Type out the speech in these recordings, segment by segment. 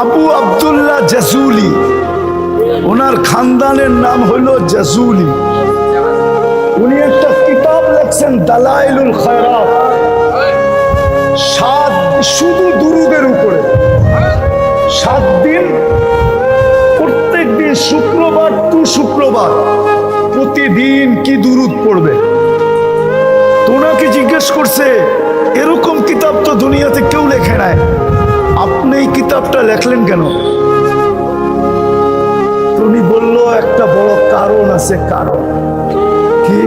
আবু আব্দুল্লাহ জাজুলি, ওনার খানদানের নাম হলো জাজুলি। উনি একটা কিতাব লিখছেন দালাইলুল খায়রাত, শুধু দুরুদের উপরে 7 দিন, প্রত্যেক দিন শুক্রবার টু শুক্রবার প্রতিদিন কি দুরুদ পড়বে। তো ওনাকে জিজ্ঞেস করছে, এরকম কিতাব তো দুনিয়াতে কেউ লেখে নাই, আপনি এই কিতাবটা লেখলেন কেন? উনি বলল, একটা বড় কারণ আছে। কারণ কি?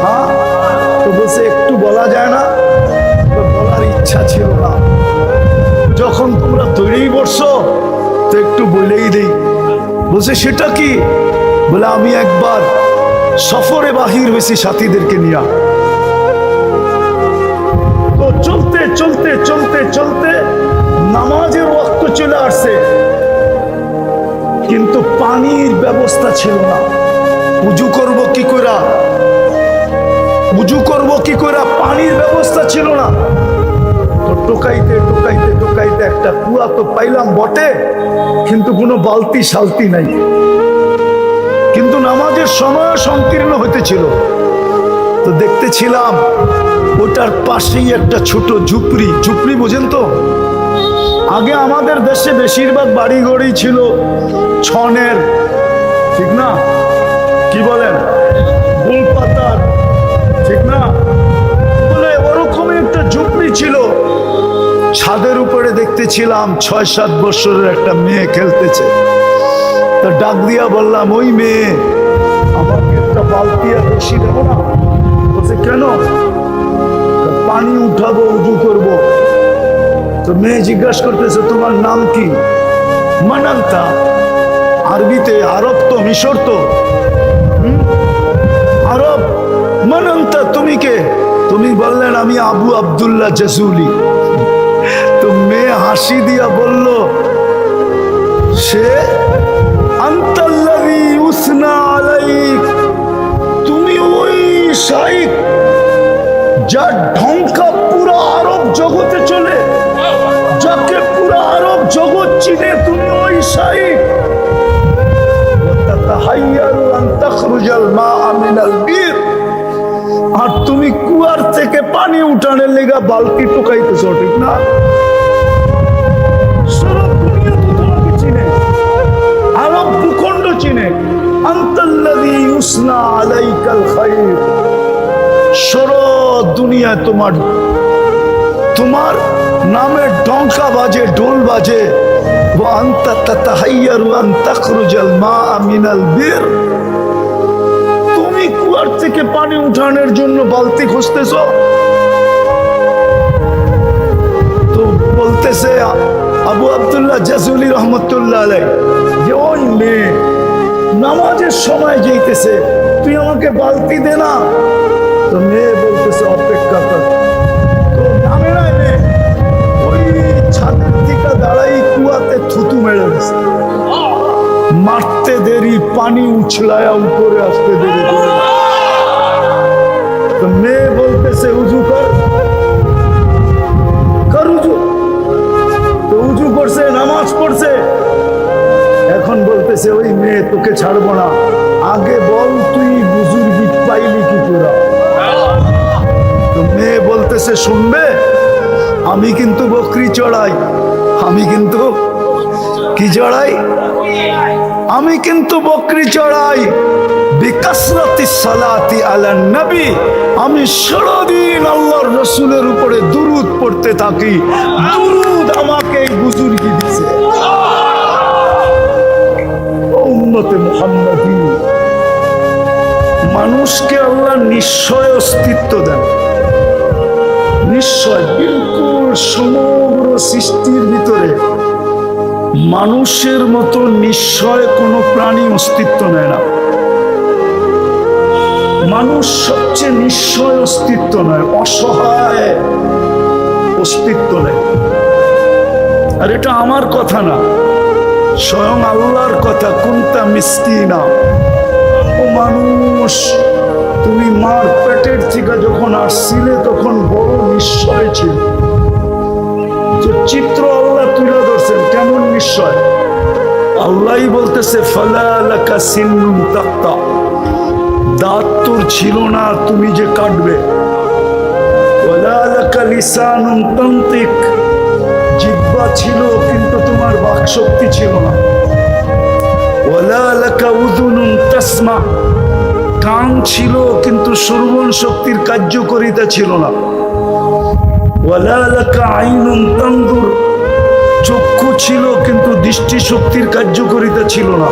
হ্যাঁ, তো বলছে একটু বলা যায় না? তো বলার ইচ্ছা ছিল না, যখন তোমরা তৈরি করছো তো একটু বলেই দেই। বলছে সেটা কি? বলে আমি একবার সফরে বাহির হয়েছি সাথীদেরকে নিয়ে। তো চলতে চলতে চলতে চলতে নামাজের ওয়াক্ত চলে আসছে, কিন্তু পানির ব্যবস্থা ছিল না। উজু করব কি করে? উজু করব কি করে? পানির ব্যবস্থা ছিল না। তো টোকাইতে টোকাইতে টোকাইতে একটা কুয়া তো পাইলাম বটে, কিন্তু কোনো বালতি শালতি নাই। কিন্তু নামাজের সময় সংকীর্ণ হইতেছিল। তো দেখতেছিলাম ওটার পাশেই একটা ছোট ঝুপড়ি। ঝুপড়ি বোঝেন তো? আগে আমাদের দেশে বেশিরভাগ বাড়ি ঘরই ছিল ছনের, ঠিক না? কি বলেন? গোল পাতার, ঠিক না? বলে ওরকমই একটা ঝুপড়ি ছিল। ছাদের উপরে দেখতেছিলাম 6-7 বছরের একটা মেয়ে খেলতেছে। তো ডাক দিয়া বললাম, ওই মেয়ে, আমাকে একটা বালতি আর রশি দেবো না? বলছে কেন? পানি উঠাবো, উজু করবো। তো মেয়ে জিজ্ঞাসা করতেছে, তোমার নাম কি? মানান্তা। আরবিতে, আরব তো, মিশর তো, আরব। মানান্তা, তুমি কে? তুমি বললেন আমি আবু আব্দুল্লাহ জাজুলি। তো মেয়ে হাসি দিয়া বলল, সে আনতাল্লাযী উসনা আলাইক, তুমি ওই শাইখ যার ঢঙ্কা পুরো আরব জগতে চলে, যাকে পুরো আরব জগৎ চিনে, তুমি ওই শাইখ। তাতাহাইয়ারু আন তাখরুজাল মাআ মিনাল বীর, আর তুমি কুয়ার থেকে পানি উঠানোর লেগা বালতি টোকাইতেছো, ঠিক না? সারা দুনিয়া তো তোমাকে চিনে, আরব ভূখণ্ড চিনে। আনতাল্লাযী ইউসনা আলাইকাল খায়র, সারা দুনিয়া তোমার নামের ডঙ্কা বাজে, ঢোল বাজে। ওয়া আনতা তাতাহাইয়ারু আন তাখরুজাল মাআ মিনাল বীর, তুমি কুয়ার থেকে পানি উঠানোর জন্য বালতি খুঁজতেছো। তো বলতেছে আবু আব্দুল্লাহ জাজুলি রহমতুল্লাহ আলাইহি, যে ওই মেয়ে নামাজের সময় যাইতেছে, তুই আমাকে বালতি দে না। তো মেয়ে বলতেছে অপেক্ষা কর। তো নামে নাই মেয়ে, ওই ছাদের থেকে দাঁড়াই কুয়াতে থুতু মেরে দিছে। মারতে দেরি, পানি উছলায়া উপরে আসতে দেরি। তো মেয়ে বলতেছে উজু কর, কর উজু। তো উজু করছে, নামাজ পড়ছে। এখন বলতেছে, ওই মেয়ে তোকে ছাড়বো না, আগে বল তুই বুজুর্গি পাইলি কি করে? তো মেয়ে বলতেছে, শুনবে, আমি কিন্তু বকরি চড়াই। আমি কিন্তু কি চড়াই? আমি কিন্তু বকরি চড়াই। বিকাসরাতিস সালাতি আলান নবী, আমি সারাদিন আল্লাহর রাসূলের উপরে দুরূদ পড়তে থাকি। দুরূদ আমাকে এই বুজুর্গি দিছে। উম্মতে মুহাম্মাদী, মানুষকে আল্লাহ নিশ্চয় অস্তিত্ব দেন, নিশ্চয়। বিলকুল সমগ্র সৃষ্টির ভিতরে মানুষের মতো নিশ্চয় কোনো প্রাণী অস্তিত্ব নেয় না। মানুষ সবচেয়ে নিশ্চয় অস্তিত্ব নয়, অসহায় অস্তিত্ব নেয়। আর এটা আমার কথা না, স্বয়ং আল্লাহর কথা। কুনতা মিসকিনা, ও মানুষ, তুমি মার পেটের থেকে যখন আসছিলে তখন বড় নিশ্চয় ছিল। যে চিত্র আল্লাহ তুলে ধরছেন, কেমন নিশ্চয়? আল্লাহ বলতেছে ফালা লাকা সিন্নুন তাক্তা, দাঁত তোর ছিল না, তুমি যে কাটবে। ওয়ালা লাকা লিসানুন তানতিক, জিহ্বা ছিল কিন্তু তোমার বাকশক্তি ছিল না। ওয়ালা লাকা উযুনুন তাসমা, কান ছিল কিন্তু শ্রবণ শক্তির কার্যকারিতা ছিল না। ওয়ালা লাকা আইনুন তানজুর, চক্ষু ছিল কিন্তু দৃষ্টি শক্তির কার্যকারিতা ছিল না।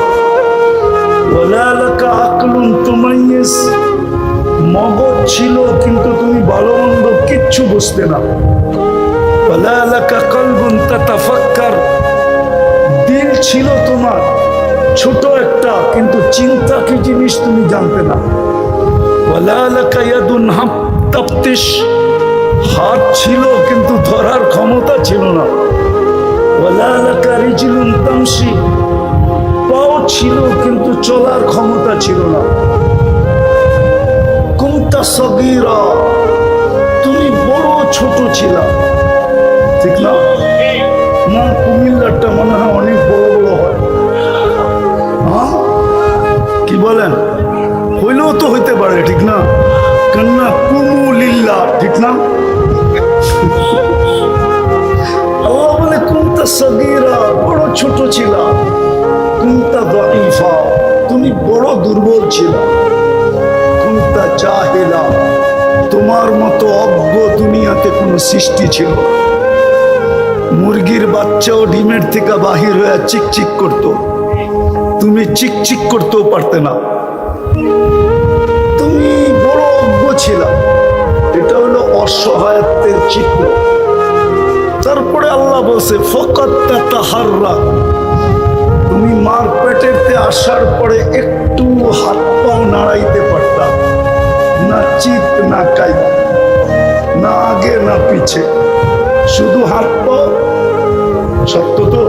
ওয়ালা লাকা আকলুন তুমাইয়িজ, মগজ ছিল কিন্তু তুমি ভালো মন্দ কিচ্ছু বুঝতে না। ওয়ালা লাকা কলবুন তাতাফাক্কার, দিল ছিল তোমার ছোট একটা, কিন্তু চিন্তা কি জিনিস তুমি জানতে না। ওয়ালা লাকা ইয়াদুন তাফতিশ, হাত ছিল কিন্তু ধরার ক্ষমতা ছিল না। ওয়ালা লাকা রিজলুন তামশি, পাও ছিল কিন্তু চলার ক্ষমতা ছিল না। কুনতা সগীরা, তুমি বড় ছোট ছিল, ঠিক না? না, কুমিল্লারটা মনে হয় অনেক বড় বড় হয়। হ্যাঁ, কি বলেন? হইলেও তো হইতে পারে, ঠিক না? কান্না কুমুলিল্লাহ, ঠিক না? আল্লাহ বলে কুনতা সগীরা, বড় ছোট ছিল। কুনতা দাঈফা, তুমি বড় দুর্বল ছিল। কুনতা জাহিলা, তোমার মতো অজ্ঞ দুনিয়াতে কোনো সৃষ্টি ছিল। মুরগির বাচ্চাও ডিমের থেকে বাহির হয়ে চিকচিক করতো, তুমি চিকচিক করতেও পারতে না। তুমি বড় অজ্ঞ ছিল। এটা হলো অসহায়ত্বের চিত্র। তারপরে আল্লাহ বলছে ফাকাত তাতাহাররা, তুমি মার পেটেতে আসার পরে একটু হাত পাও নাড়াইতে পারতাম না, চিত না কাই, না আগে না পিছে, শুধু হাত পাও। সত্য তো?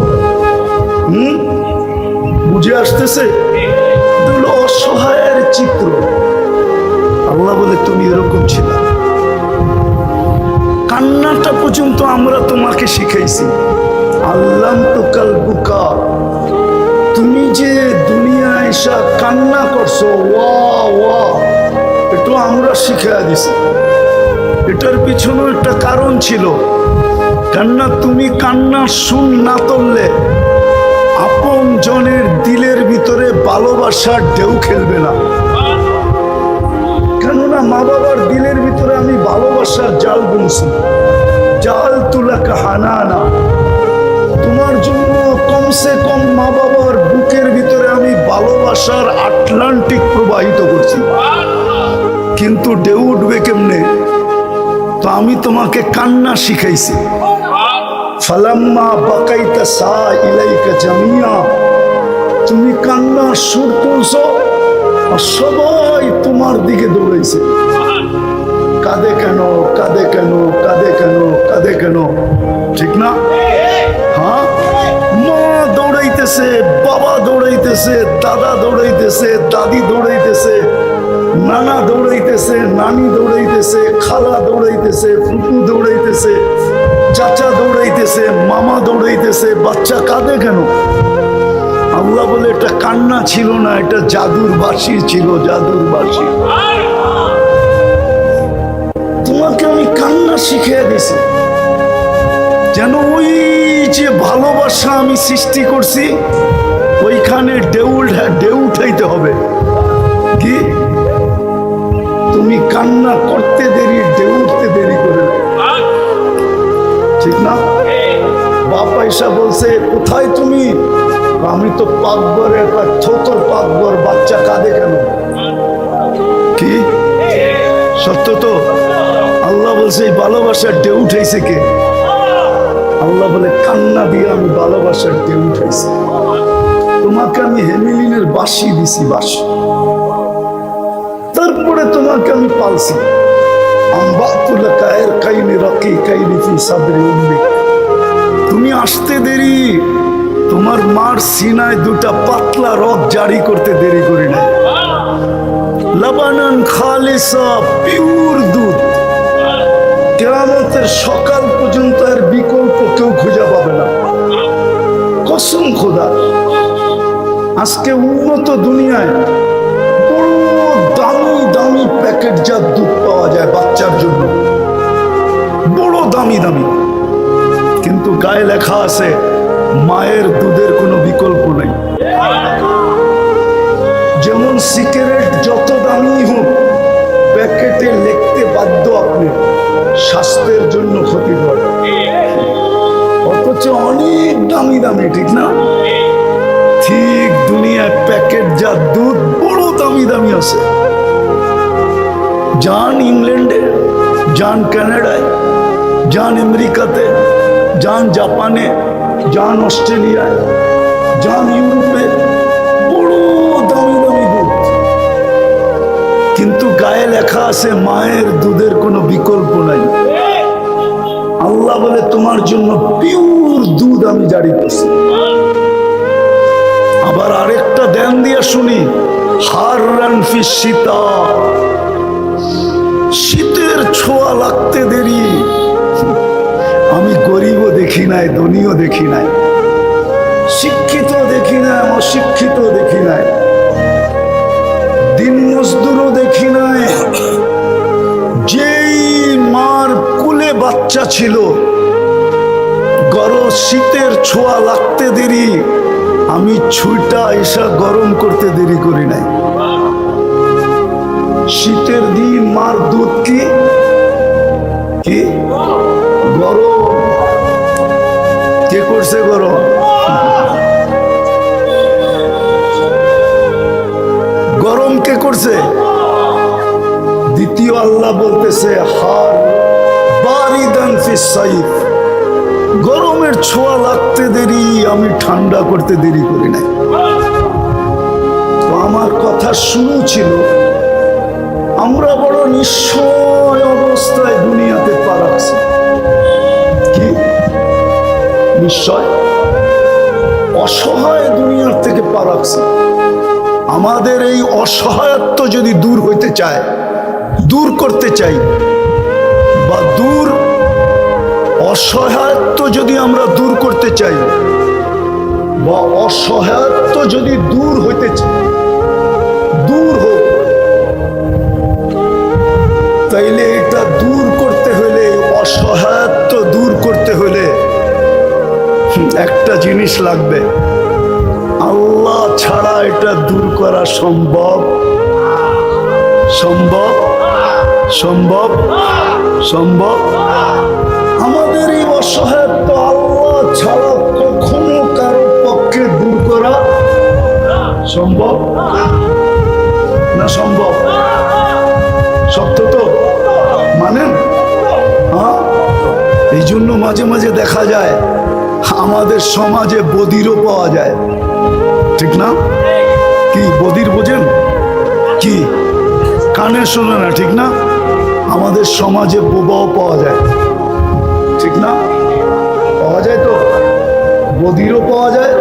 বুঝে আসতেছে? এগুলো অসহায়ের চিত্র। আল্লাহ বলে তুমি এরকম ছিল। কান্নাটা পর্যন্ত আমরা তোমাকে শিখাইছি। আল্লাহ তো কাল বুকা, তুমি যে দুনিয়ায় এসা কান্না করছো, ওয়া ওয়া, এটা আমরা শিখাইয়া দিছি। এটার পিছনে একটা কারণ ছিল। কান্না, তুমি কান্না শুন না তুললে আপন জনের দিলের ভিতরে ভালোবাসার ঢেউ খেলবে না। কেননা মা বাবার দিলের ভিতরে আমি ভালোবাসার জাল বুনছি। জাল তুলা কাহানা, তোমার জন্য কমসে কম মা বাবার বুকের ভিতরে আমি ভালোবাসার আটলান্টিক প্রবাহিত করছি। কিন্তু ঢেউ উঠবে কেমনে? তো আমি তোমাকে কান্না শিখাইছি। ফালাম্মা বাকাইতা সা ইলাইকা জামিয়া, তুমি কান্না সুর তুলছো আর সবাই তোমার দিকে দৌড়াইছে। কাঁদে কেন, কাঁদে কেন, কাঁদে কেন, কাঁদে কেন, ঠিক না? হ্যাঁ, মা দৌড়াইতেছে, বাবা দৌড়াইতেছে, দাদা দৌড়াইতেছে, দাদি দৌড়াইতেছে, নানা দৌড়াইতেছে, নানি দৌড়াইতেছে, খালা দৌড়াইতেছে, ফুপু দৌড়াইতেছে, চাচা দৌড়াইতেছে, মামা দৌড়াইতেছে। বাচ্চা কাঁদে কেন? আল্লাহ বলে এটা কান্না ছিল না, এটা জাদুর বাঁশি ছিল, জাদুর বাঁশি। তোমাকে আমি কান্না শিখিয়ে দিছি যেন ওই যে ভালোবাসা আমি সৃষ্টি করছি ওইখানে ঢেউ উঠাইতে হবে। কি তুমি কান্না করতে দেরি, ঢেউ উঠতে দেরি করে, ঠিক না? বাপ পয়সা বলছে কোথায় তুমি? আমি তো পাকবর, একটা ছোটর পাকবর, বাচ্চা কাঁদে কেন? কি সত্য তো? আল্লাহ বলছে এই ভালোবাসার ঢেউ উঠাইছে কে? আল্লাহ বলে কান্না দিয়ে আমি ভালোবাসার ঢেউ উঠাইছি। তোমাকে আমি হেমিলিনের বাঁশি দিছি, বাঁশি। তারপরে তোমাকে আমি পালছি। তুমি আসতে দেরি, তোমার মার সিনায় দুটা পাতলা রথ জারি করতে দেরি করি না। লাবানান খালিসা, পিওর দুধ, কিয়ামতের সকাল পর্যন্ত এর বিকল্প কেউ খুঁজে পাবে না। কসম খোদা, আজকে উন্নত দুনিয়ায় বড় দামি দামি প্যাকেটজাত দুধ পাওয়া যায় বাচ্চার জন্য, বড় দামি দামি, কিন্তু গায়ে লেখা আছে মায়ের দুধের কোনো বিকল্প নেই। যেমন সিগারেট যত দামি হোক, প্যাকেটে লিখতে বাধ্য আপনি স্বাস্থ্যের জন্য ক্ষতিকর, অথচ অনেক দামি দামি, ঠিক না? ঠিক দুনিয়ায় প্যাকেটজাত দুধ বড় দামি দামি আছে। যান ইংল্যান্ডে, যান কানাডায়, যান আমেরিকাতে, যান জাপানে, যান অস্ট্রেলিয়ায়, যান ইউরোপে, বড় দামি দামি দুধ, কিন্তু গায়ে লেখা আছে মায়ের দুধের কোনো বিকল্প নাই। আল্লাহ বলে তোমার জন্য পিওর দুধ আমি জারি করছি। আবার আরেকটা ধ্যান দিয়ে শুনি, হাররান ফি শীতা, শীতের ছোঁয়া লাগতে দেরি। আমি গরিবও দেখি নাই, ধনীও দেখি নাই, শিক্ষিত দেখি নাই, অশিক্ষিত দেখি নাই, দিন মজদুরও দেখি নাই। যেই মার কুলে বাচ্চা ছিল, গরম শীতের ছোঁয়া লাগতে দেরি, আমি ছুঁইটা এসা গরম করতে দেরি করি নাই। শীতের দিন মার দুধ কি কি গরম, কে করছে গরম? গরম কে করছে? দ্বিতীয় আল্লাহ বলতেছে হার বারিদান ফিস সাইফ, গরমের ছোঁয়া লাগতে দেরি, আমি ঠান্ডা করতে দেরি করি নাই। তো আমার কথা শুরু ছিল, আমরা বড় নিশ্চয় অবস্থায় দুনিয়াতে পা রাখছি। কি নিশ্চয়? অসহায় দুনিয়ার থেকে পা রাখছি। আমাদের এই অসহায়ত্ব যদি দূর হইতে চায়, দূর করতে চাই, বা অসহায়ত্ব যদি আমরা দূর করতে চাই, বা অসহায়ত্ব যদি দূর হইতে চাই, দূর হোক, তাইলে এটা দূর করতে হলে, অসহায়ত্ব দূর করতে হলে একটা জিনিস লাগবে। আল্লাহ ছাড়া এটা দূর করা সম্ভব? সম্ভব? সম্ভব? সম্ভব? আমাদের এই অসহায়ত্ব আল্লাহ ছাড়া কখনো কারো পক্ষে দূর করা সম্ভব না? সম্ভব? সত্য তো মানেন? হ্যাঁ, এই জন্য মাঝে মাঝে দেখা যায় আমাদের সমাজে বধিরও পাওয়া যায়, ঠিক না? কি বধির বোঝেন? কি কানে শোনে না, ঠিক না? আমাদের সমাজে বোবাও পাওয়া যায়, ঠিক না? পাওয়া যায় তো, বধিরও পাওয়া যায়,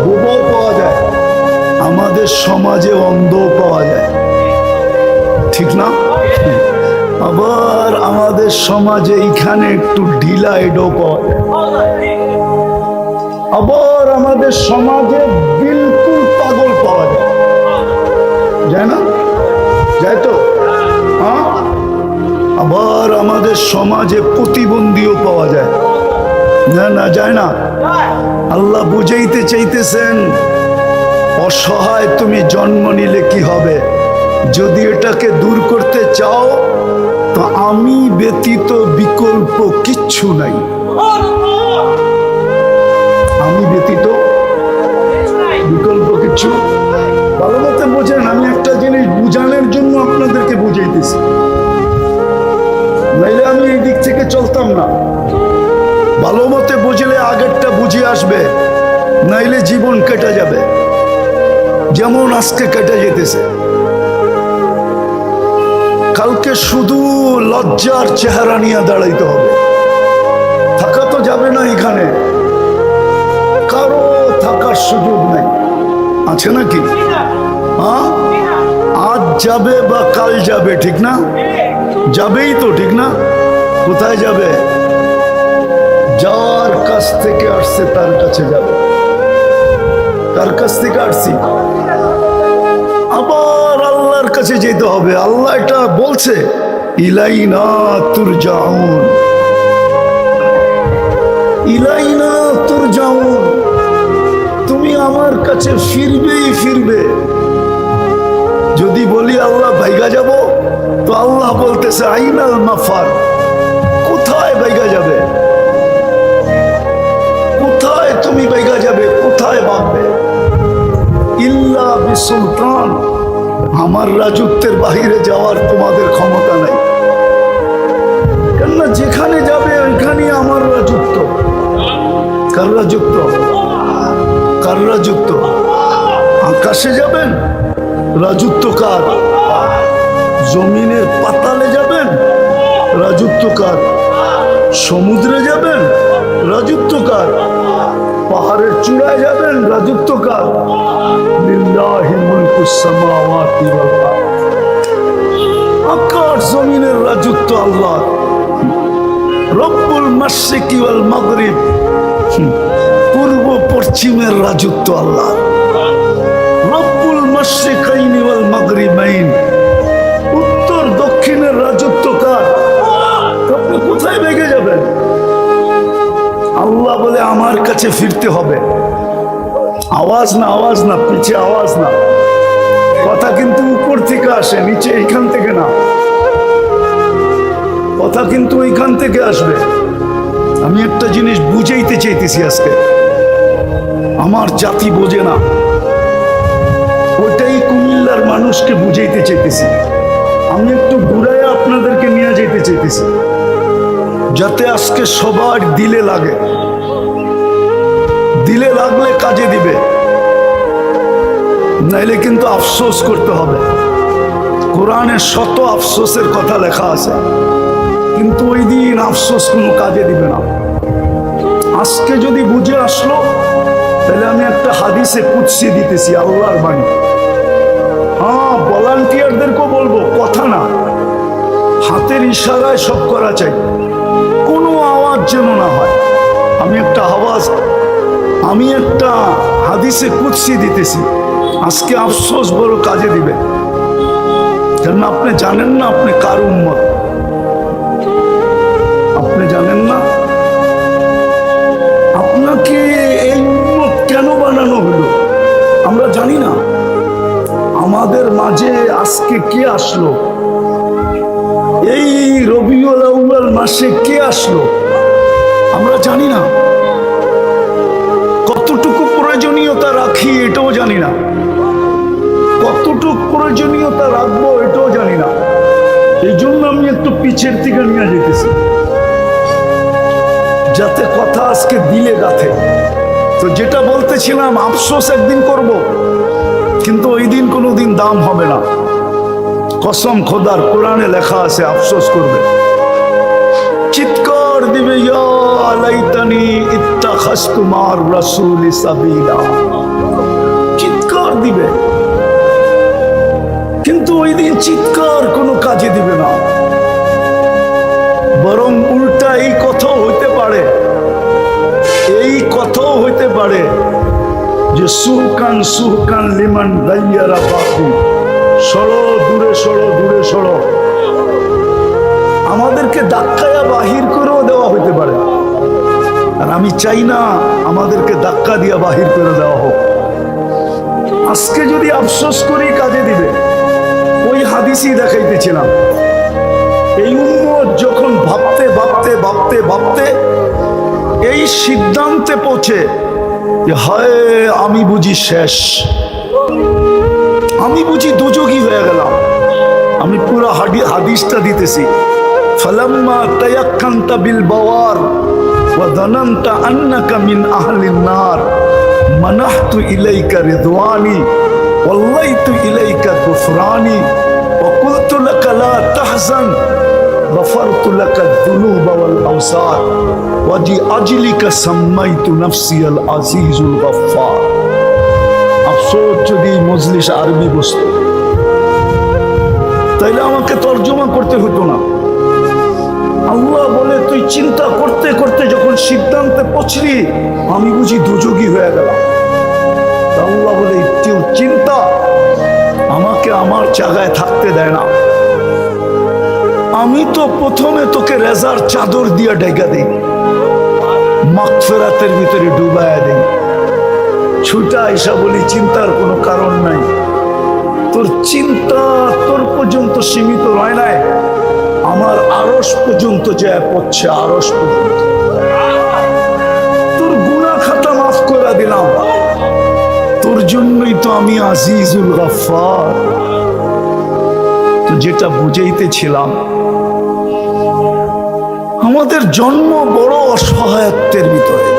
বোবাও পাওয়া যায়, আমাদের সমাজে অন্ধও পাওয়া যায়, ঠিক না? আবার আমাদের সমাজে এখানে একটু ঢিলা এডও পাওয়া যায়, আবার আমাদের সমাজে বিলকুল পাগল পাওয়া যায়, যায় না? যায় তো? হ্যাঁ, আবার আমাদের সমাজে প্রতিবন্ধীও পাওয়া যায়, না? না, যায় না? আল্লাহ বুঝাইতে চাইতেছেন, অসহায় তুমি জন্ম নিলে কি হবে? যদি এটাকে দূর করতে চাও, তো আমি ব্যতীত বিকল্প কিচ্ছু নাই। আমি ব্যতীত বিকল্প কিচ্ছু। ভালো মতো বোঝেন, আমি একটা জিনিস বুঝানোর জন্য আপনাদেরকে বুঝাইতেছি, নাইলে আমি এই দিক থেকে চলতাম না। ভালো মতে বুঝলে আগেরটা বুঝে আসবে, নাইলে জীবন কেটে যাবে, যেমন আজকে কেটে যেতেছে। কালকে শুধু লজ্জার চেহারা নিয়ে দাঁড়াইতে হবে, থাকা তো যাবে না এখানে, কারো থাকার সুযোগ নেই, আছে নাকি? হ্যাঁ, আজ যাবে বা কাল যাবে, ঠিক না? যাবেই তো, ঠিক না? কোথায় যাবে? যার কাছ থেকে আসছে তার কাছে যাবে। কার কাছ থেকে আসছি? আবার আল্লাহর কাছে যেতে হবে। আল্লাহ এটা বলছে, ইলাইনা তুরজাউন, ইলাইনা তুরজাউন, তুমি আমার কাছে ফিরবেই ফিরবে। যদি বলি আল্লাহ ভাইগা যাব, তো আল্লাহ বলতেছে আইনাল মাফার, কোথায় ভাইগা যাবে, কোথায় তুমি ভাইগা যাবে, কোথায় ভাববে? ইল্লা বিসুলতান, আমার রাজত্বের বাহিরে যাওয়ার তোমাদের ক্ষমতা নাই। কেননা যেখানে যাবে ওইখানে আমার রাজত্ব। কার রাজত্ব? কার রাজত্ব? আকাশে যাবেন, রাজত্ব কার? জমিনের পাতালে যাবেন, রাজত্ব কার? সমুদ্রে যাবেন, রাজত্ব কার? পাহাড়ের চূড়ায় যাবেন, রাজত্ব কার? লিল্লাহি মুলকুস সামাওয়াতি ওয়াল আরদ, আকাশ জমিনের রাজত্ব আল্লাহ। রব্বুল মাশরিকি ওয়াল মাগরিব, পূর্ব পশ্চিমের রাজত্ব আল্লাহ। রব্বুল মাশরিকাইনি ওয়াল মাগরিবাইন, উত্তর দক্ষিণের রাজত্ব কার? আপনি কোথায় ভেগে যাবেন? আল্লাহ বলে আমার কাছে ফিরতে হবে। আওয়াজ না, আওয়াজ না, পিছে আওয়াজ না। কথা কিন্তু উপর থেকে আসে, নিচে এইখান থেকে না। কথা কিন্তু এইখান থেকে আসবে। আমি একটা জিনিস বুঝাইতে চাইতেছি আজকে, আমার জাতি বোঝে না, ওটাই কুমিল্লার মানুষকে বুঝাইতে চাইতেছি। আমি একটু ঘুরাইয়া আপনাদেরকে নিয়ে যেতে চাইতেছি, যাতে আজকে সবার দিলে লাগে। দিলে লাগলে কাজে দিবে, নাইলে কিন্তু আফসোস করতে হবে। কোরআনে শত আফসোসের কথা লেখা আছে, কিন্তু ওই দিন আফসোস কোনো কাজে দিবে না। আজকে যদি বুঝে আসলো, তাহলে আমি একটা হাদিসে কুদসি দিতেছি, আল্লাহর বাণী। হ্যাঁ, ভলান্টিয়ারদেরকেও বলবো, কথা না, হাতের ইশারায় সব করা চাই, কোনো আওয়াজ যেন না হয়। আমি একটা হাদিসে কুদসি দিতেছি, আজকে আফসোস বড় কাজে দিবে। কেন আপনি জানেন না আপনি কার উম্মত, আপনি জানেন না আপনাকে এই উম্মত কেন বানানো হলো, আমরা জানি না। আমাদের মাঝে আজকে কে আসলো, এই রবিউল আউয়াল মাসে কে আসলো, আমরা জানি না। কতটুকু প্রয়োজনীয়তা রাখি এটাও জানি না, কতটুকু প্রয়োজনীয়তা রাখবো এটাও জানি না। এই জন্য আমি একটু পিছের দিকে নিয়ে যেতেছি, যাতে কথা আজকে দিলে গাথে। তো যেটা বলতেছিলাম, আফসোস একদিন করব, কিন্তু ওই দিন কোনোদিন দাম হবে না। কসম খোদার, কোরআনে লেখা আছে আফসোস করবে, চিৎকার দিবে, ইয়া লাইতানি ইত্তাখাযতু মা'আর রাসূলি সাবিলা, চিৎকার দিবে। কিন্তু ওই দিন চিৎকার কোনো কাজে দিবে না, বরং উল্টা এই কথাও হইতে পারে, এই কথাও হইতে পারে যে সুহকান সুহকান লিমান গাইয়ারা বাকি, সরো দূরে সরো, দূরে সরো। আমাদেরকে ধাক্কায়া বাহির করেও দেওয়া হইতে পারে, আর আমি চাই না আমাদেরকে ধাক্কা দিয়া বাহির করে দেওয়া হোক। আজকে যদি আফসোস করি কাজে দিবে। ওই হাদিসই দেখাইতেছিলাম, এই উম্মত যখন ভাবতে ভাবতে ভাবতে ভাবতে এই সিদ্ধান্তে পৌঁছে যে হায় আমি বুঝি শেষ, আমি বুঝি দুযোগী হয়ে গেলাম। আমি পুরো হাদিসটা দিতেছি, ফালাম্মা তায়াক্কানতা বিল বাওয়ার ওয়া যানানতা আন্নাকা মিন আহলিন নার মানাহতু ইলাইকা রিদওয়ানি ওয়াল্লাইতু ইলাইকা গুফরানি ওয়া কুলতু লাকা লা তাহজান غفرت لك الذنوب والأوزار وأجلك سميت نفسي العزيز الغفار। আফসোস যদি মজলিস আরবি বসতো, তাইলে আমাকে তর্জমা করতে হতো না। আল্লাহ বলে তুই চিন্তা করতে করতে যখন সিদ্ধান্তে পৌঁছলি, আমি বুঝি দুযোগী হয়ে গেলাম। চিন্তা আমাকে আমার জায়গায় থাকতে দেয় না। আমি তো প্রথমে তোকে রেজার চাদর দিয়ে ডেকে দিই, মাগফিরাতের ভিতরে ডুবায়া দিই, ছুটা এসা বলি চিন্তার কোনো কারণ নাই। তোর চিন্তা তোর পর্যন্ত সীমিত হয় নাই, আমার আরশ পর্যন্ত যায় পড়ছে, আরশ পর্যন্ত। তোর গুনাহ খাতা মাফ করে দিলাম, তোর জন্যই তো আমি আজিজুল গফফার। তো যেটা বুঝাইতেছিলাম, আমাদের জন্ম বড় অসহায়ত্বের ভিতরে।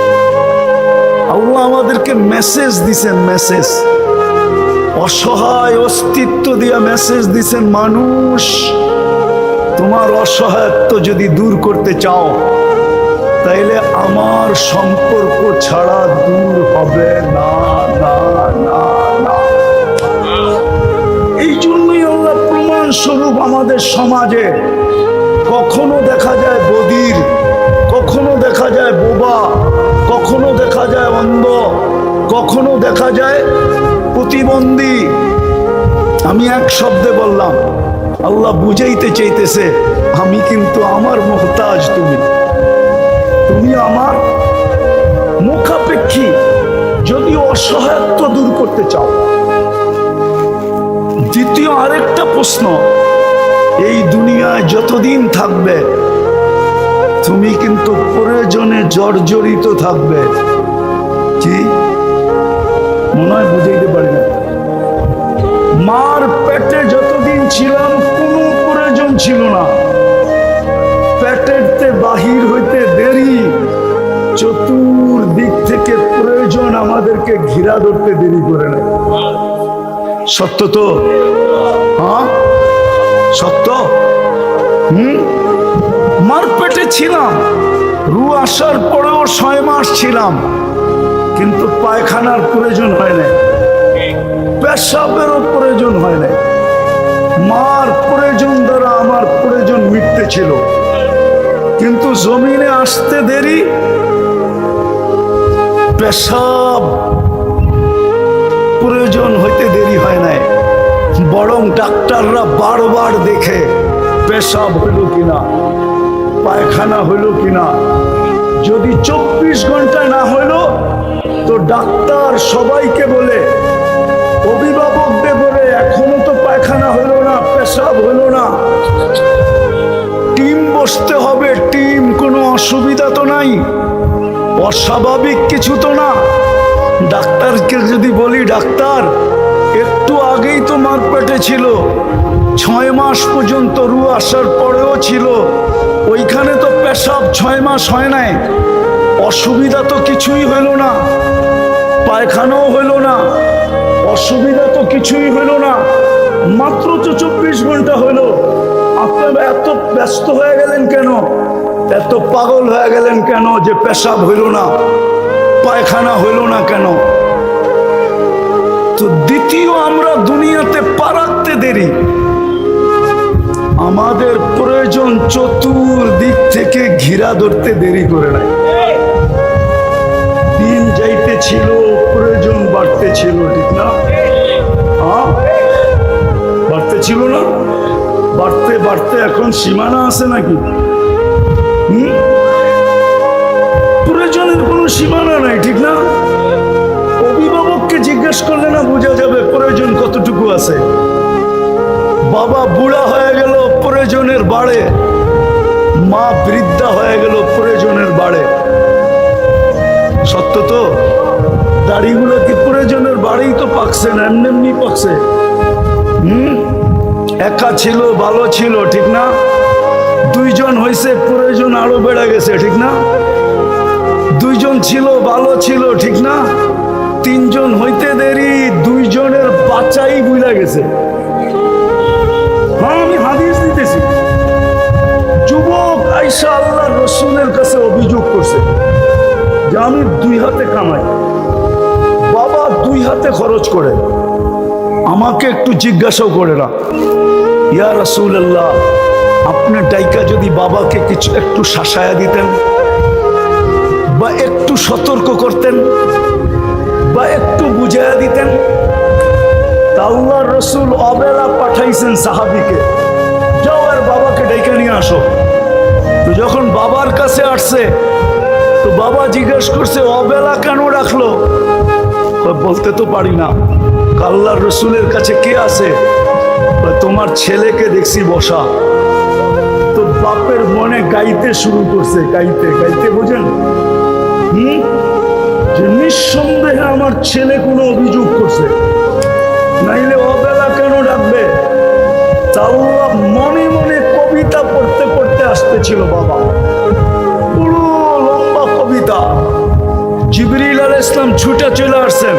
আল্লাহ আমাদেরকে মেসেজ দিছেন, মেসেজ, অসহায় অস্তিত্ব দিয়া মেসেজ দিছেন, মানুষ তোমার অসহায়ত্ব যদি দূর করতে চাও তাইলে আমার সম্পর্ক ছাড়া দূর হবে না, না, না, না। এই জন্যই আল্লাহ প্রমাণ স্বরূপ আমাদের সমাজে কখনো দেখা যায় বধির, কখনো দেখা যায় বোবা, কখনো দেখা যায় অন্ধ, কখনো দেখা যায় প্রতিবন্ধী। আমি এক শব্দে বললাম, আল্লাহ বুঝাইতে চাইতেছে আমি কিন্তু আমার মুহতাজ, তুমি তুমি আমার মুখাপেক্ষী। যদি অসহায়ত্ব দূর করতে চাও। দ্বিতীয় আরেকটা প্রশ্ন, এই দুনিয়ায় যতদিন থাকবে তুমি কিন্তু প্রয়োজনে জর্জরিত থাকবে। কি মনে হয় বুঝাইতে পারি না? মার পেটে যতদিন ছিলাম কোনো প্রয়োজন ছিল না, পেটেরতে বাহির হইতে দেরি, চতুর্দিক থেকে প্রয়োজন আমাদেরকে ঘিরা ধরতে দেরি করে না। সত্য তো? হ্যাঁ সত্য। মার পেটে ছিলাম, রু আসার পরেও 6 মাস ছিলাম, কিন্তু পায়খানার প্রয়োজন হয় না, পেশাবেরও প্রয়োজন হয় না। মার প্রয়োজন দ্বারা আমার প্রয়োজন মিটতে ছিল, কিন্তু জমিনে আসতে দেরি, পেশাব প্রয়োজন হইতে দেরি হয় নাই, বরং ডাক্তাররা বারবার দেখে পেশাব হইল কিনা, পায়খানা হইল কিনা। যদি 24 ঘন্টায় না হইল তো ডাক্তার সবাইকে বলে, অভিভাবকদের বলে, এখনো তো পায়খানা হইল না, পেশাব হইল না, টিম বসতে হবে, টিম, কোনো অসুবিধা তো নাই, অস্বাভাবিক কিছু তো না। ডাক্তারকে যদি বলি, ডাক্তার একটু আগেই তো মার পেটে ছিল, 6 মাস পর্যন্ত রু আসার পরেও ছিল, ওইখানে তো পেশাব 6 মাস হয় নাই, অসুবিধা তো কিছুই হইল না, পায়খানাও হইল না, অসুবিধা তো কিছুই হইল না, মাত্র তো 24 ঘন্টা হইল। আপনারা এত ব্যস্ত হয়ে গেলেন কেন, এত পাগল হয়ে গেলেন কেন যে পেশাব হইল না, পায়খানা হইল না কেন? তো দ্বিতীয়, আমরা দুনিয়াতে পা রাখতে দেরি, আমাদের প্রয়োজন চতুর্দিক থেকে ঘিরা ধরতে দেরি করে নাই। দিন যাইতে ছিল, প্রয়োজন বাড়তে ছিল, ঠিক না? হ্যাঁ বাড়তে ছিল না? বাড়তে বাড়তে এখন সীমানা আছে নাকি? প্রয়োজনের কোনো সীমানা নাই, ঠিক না? অভিভাবককে জিজ্ঞেস করলে না বোঝা যাবে প্রয়োজন কতটুকু আছে। বাবা বুড়া হয়ে গেল, প্রয়োজনের বাড়ে, মা বৃদ্ধা হয়ে গেল, প্রয়োজনের বাড়ে। সত্য তো? দাড়িগুলো কি প্রয়োজনের বাড়েই তো পাকছে না, এমনি এমনি পাকছে? একা ছিল ভালো ছিল, ঠিক না? 2 জন হয়েছে, প্রয়োজন আরো বেড়ে গেছে, ঠিক না? 2 জন ছিল ভালো ছিল, ঠিক না? 3 জন হইতে দেরি, 2 জনের বাচ্চাই বুঝা গেছে। হ্যাঁ আমি হাদিস দিতেছি। যুবক আয়েশা আল্লাহর রাসূলের কাছে অভিযোগ করছে যে আমি 2 হাতে কামাই, বাবা 2 হাতে খরচ করে, আমাকে একটু জিজ্ঞাসাও করে না, ইয়া রাসূলুল্লাহ আপনার ডাইকা যদি বাবাকে কিছু একটু শাসায়া দিতেন, বা একটু সতর্ক করতেন, বা একটু বুঝাইয়া দিতেন, রসুল অবেলা পাঠাইছেন সাহাবীকে, যাও আর বাবাকে ডেকে নিয়ে আসো। তো যখন বাবার কাছে আসছে তো বাবা জিজ্ঞেস করছে অবেলা কেন রাখলো? বলতে তো পারি না। আল্লাহর রসুলের কাছে কে আছে? তোমার ছেলেকে দেখছি বসা। তো বাপের মনে গাইতে শুরু করছে, গাইতে গাইতে, বুঝেন যে নিঃসন্দেহে আমার ছেলে কোনো অভিযোগ করছে, নাইলে অবেলা কেন ডাকবে? আল্লাহ মনে মনে কবিতা পড়তে পড়তে আসতেছিল বাবা, পুরো লম্বা কবিতা। জিবরিল আলাইহিস সালাম ছুটে চলে আসছেন,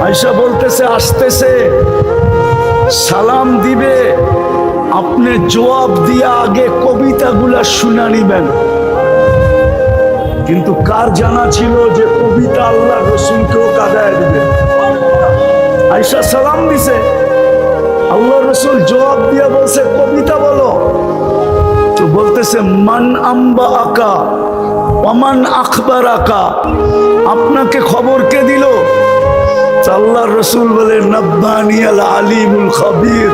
আয়েশা বলতেছে আসতেছে, সালাম দিবে, আপনি জবাব দিয়ে আগে কবিতাগুলা শুনা নিবেন। কিন্তু কার জানা ছিল যে কবিতা আল্লাহ রসুলকেও কাঁদায় দিবে? আয়েশা সালাম দিছে, আল্লাহ রসুল জবাব দিয়ে বলছে কবিতা বলো। তো বলতেছে মান আম্বা আকা ওমান আখবার আকা, আপনাকে খবর কে দিল? আল্লাহর রসুল বলে নব্বানি আল আলিমুল খাবির,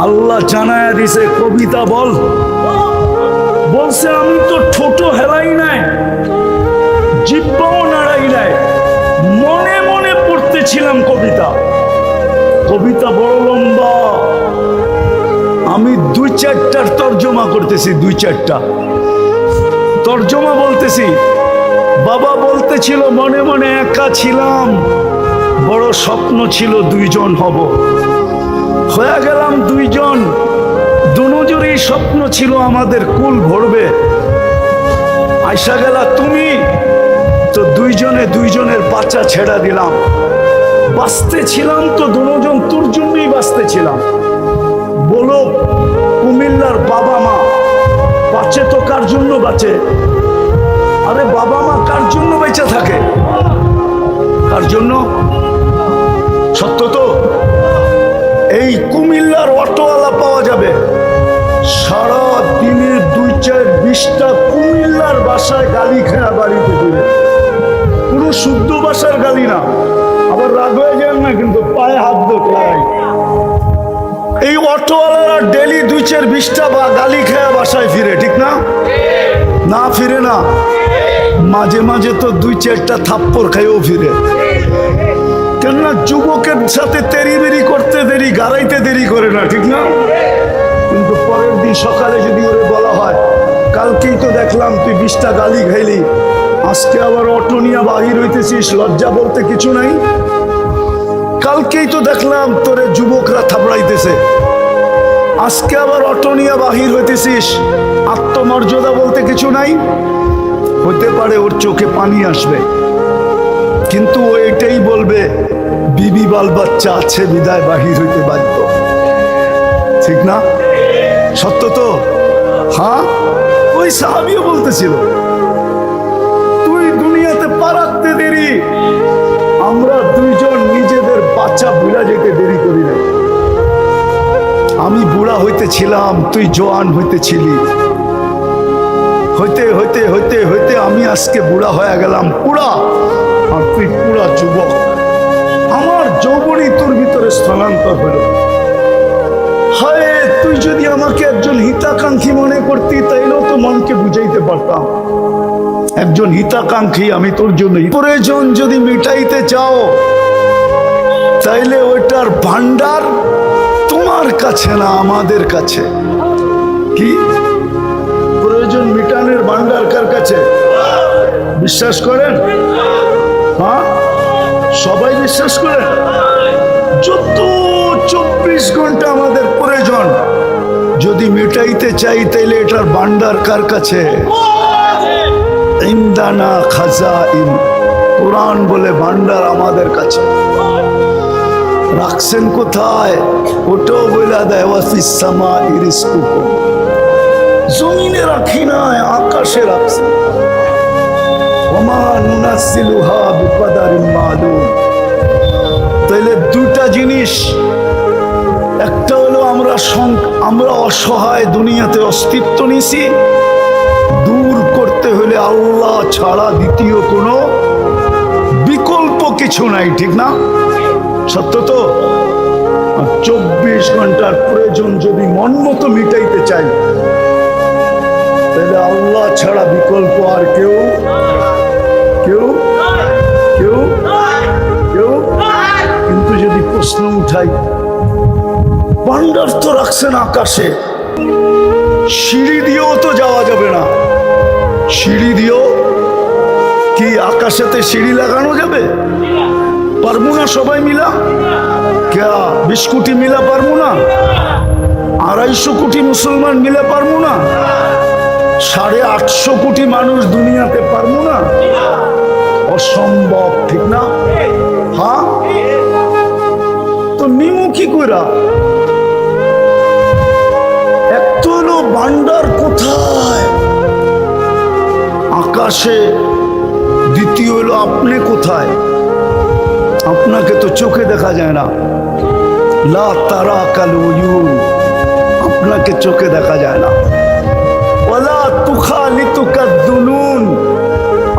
আল্লাহ জানায়া দিছে কবিতা বল। বলছে আমি তো ঠোঁট হেলাই নাই, জিহ্বাও নাড়াই নাই, মনে মনে পড়তেছিলাম কবিতা। কবিতা বড় লম্বা, আমি 2-4টার তর্জমা করতেছি, 2-4টা তর্জমা বলতেছি। বাবা বলতেছিল মনে মনে একা ছিলাম, বড় স্বপ্ন ছিল 2 জন হব, হয়ে গেলাম 2 জন। দুজনেরই স্বপ্ন ছিল আমাদের কুল ভরবে, আইসা গেলা তুমি। তো 2 জনে 2 জনের বাচ্চা ছেড়া দিলাম, বাঁচতে ছিলাম তো 2 জন তোর জন্যই বাঁচতে ছিলাম। বলো কুমিল্লার বাবা মা বাঁচে তো কার জন্য বাঁচে? আরে বাবা মা কার জন্য বেঁচে থাকে? কার জন্য? সত্য তো। এই কুমিল্লার অটোওয়ালা পাওয়া যাবে, সারা দিনে 2-4-20টা কুমিল্লার ভাষায় গালি খেয়া বাড়িতে ফিরে, পুরো শুদ্ধ ভাষার গালি না। আবার রাগ হয়ে যান না, কিন্তু পায়ে হাত লাগাই। এই অটোওয়ালারা ডেলি 2-4-20টা বা গালি খেয়া বাসায় ফিরে, ঠিক না? না ফিরে না, মাঝে মাঝে তো 2-4টা থাপ্পড় খাইও ফিরে। কেননা যুবকের সাথে তেরি করতে দেরি, গাড়াইতে দেরি করে না, ঠিক না? কিন্তু পরের দিন সকালে যদি ওরে বলা হয় কালকেই তো দেখলাম তুই 20টা গালি খাইলি, আজকে আবার অটো নিয়ে বাহির হইতেছিস, লজ্জা বলতে কিছু নাই? কালকেই তো দেখলাম তোরে যুবকরা থাপড়াইতেছে, আজকে আবার অটো নিয়ে বাহির হইতেছিস, আত্মমর্যাদা বলতে কিছু নাই? হতে পারে ওর চোখে পানি আসবে, কিন্তু ও এটাই বলবে বিবি বাল বাচ্চা আছে বিদায় বাহির হইতে বাধ্য, ঠিক না? সত্য তো। হ্যাঁ, ওই সাহাবীও বলতেছিল তুই দুনিয়াতে পা রাখতে দেরি, আমরা 2 জন নিজেদের বাচ্চা ভুলা যেতে দেরি করি না। আমি বুড়া হইতেছিলাম, তুই জওয়ান হইতেছিলি, হইতে হইতে হইতে হইতে আমি আজকে বুড়া হয়ে গেলাম পুরা, আর তুই পুরা যুবক। আমার যৌবনই তোর ভিতরে স্থানান্তর হলো। হায়, তুই যদি আমাকে একজন হিতাকাঙ্ক্ষী মনে করতি তাইলেও তো মনকে বুঝাইতে পারতাম। একজন হিতাকাঙ্ক্ষী আমি তোর জন্য। প্রয়োজন যদি মিটাইতে চাও তাইলে ওইটার ভান্ডার তোমার কাছে না আমাদের কাছে। কি প্রয়োজন মিটানের ভান্ডার কার কাছে? বিশ্বাস করেন? হ্যাঁ, সবাই বিশ্বাস করেন? যত 24 ঘন্টা আমাদের প্রয়োজন যদি মিটাইতে চাই তাইলে এটার ভান্ডার কার কাছে? ইন্দানা খাজাইন, কোরআন বলে ভান্ডার আমাদের কাছে। রাখছেন কোথায়? ওটাও বলে দেয় ওয়াফিস সামাই রিজকুকুম, জমিনে রাখি নাই, আকাশে রাখছে। ওমা নুনাজ্জিলুহা বিকদারিন মালুম। তাইলে 2টা জিনিস, একটা হলো আমরা অসহায় দুনিয়াতে অস্তিত্ব নিছি, দূর করতে হলে আল্লাহ ছাড়া দ্বিতীয় কোনো বিকল্প কিছু নাই, ঠিক না? সত্য তো। 24 ঘন্টার প্রয়োজন যদি মন মতো মিটাইতে চাই, তাহলে আল্লাহ ছাড়া বিকল্প আর কেউ কেউ কেউ কেউ কিন্তু যদি প্রশ্ন উঠাই, ভান্ডার তো রাখছেন আকাশে, সিঁড়ি দিয়েও তো যাওয়া যাবে না। সিঁড়ি দিয়েও কি আকাশেতে সিঁড়ি লাগানো যাবে? পারবো না সবাই মিলা? ক্যা 20 কোটি মিলা পারবো না? 250 কোটি মুসলমান মিলে পারবো না? 850 কোটি মানুষ দুনিয়াতে পারবো না? অসম্ভব, ঠিক না? হ্যাঁ, তো নিমু কি কইরা? এক তো হলো ভান্ডার কোথায়? আকাশে। দ্বিতীয় হলো আপনি কোথায়? আপনাকে তো চোখে দেখা যায় না। লা তারা কাল উয়ুন, আপনাকে চোখে দেখা যায় না। ওয়ালা তুখালিতুকা দুনুন,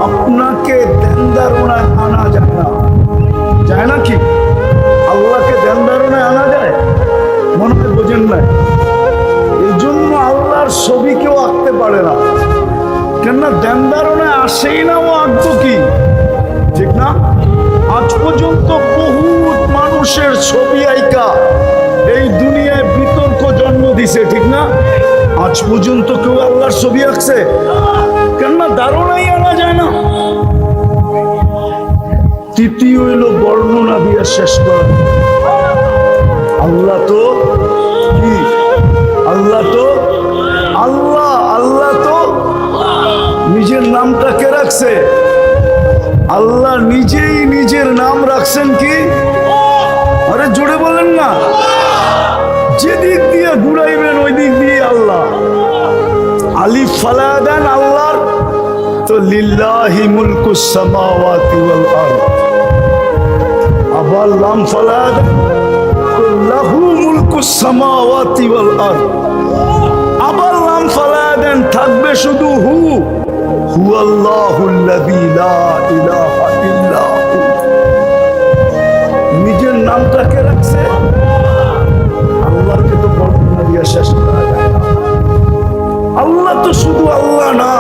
আপনাকে ধ্যানধারণায় আনা যায় না। যায় না কি? আল্লাহকে ধ্যানধারণায় আনা যায়? মনে হয় বোঝেন না। এই জন্য আল্লাহর ছবি কেউ আঁকতে পারে না, কেননা ধ্যানধারণায় আসেই না। ও আঁকবো কি? ঠিক না? আজ পর্যন্ত বহুত মানুষের ছবি আইকা এই দুনিয়ায় বিতর্ক জন্ম দিছে, ঠিক না? আজ পর্যন্ত কেউ আল্লাহর ছবি আঁকছে? কেননা ধারণাই আনা যায় না। তৃতীয় হইল বর্ণনা দিয়ে শেষ করা। আল্লাহ তো কি? আল্লাহ তো আল্লাহ। আল্লাহ তো নিজের নামটা কে রাখছে? আল্লাহ নিজেই নিজের নাম রাখছেন কি? আরে জোরে বলেন না। যেদিক দিয়ে ঘুরাইবেন ওই দিক দিয়ে আল্লাহ। আলিফ ফালা দেন আল্লাহর, তো লিল্লাহি মুলকুস সামাওয়াতি ওয়াল আরদ। আবার লাম ফালা দেন, তো লাহু মুলকুস সামাওয়াতি ওয়াল আরদ। আবার লাম ফালা দেন, থাকবে শুধু হু। হুয়াল্লাহুল্লাযী লা ইলাহা ইল্লা হু। নিজের নামটাকে রাখছে। আল্লাহকে তো বর্ণনা দিয়ে শেষ করা যায় না। আল্লাহ তো শুধু আল্লাহ না,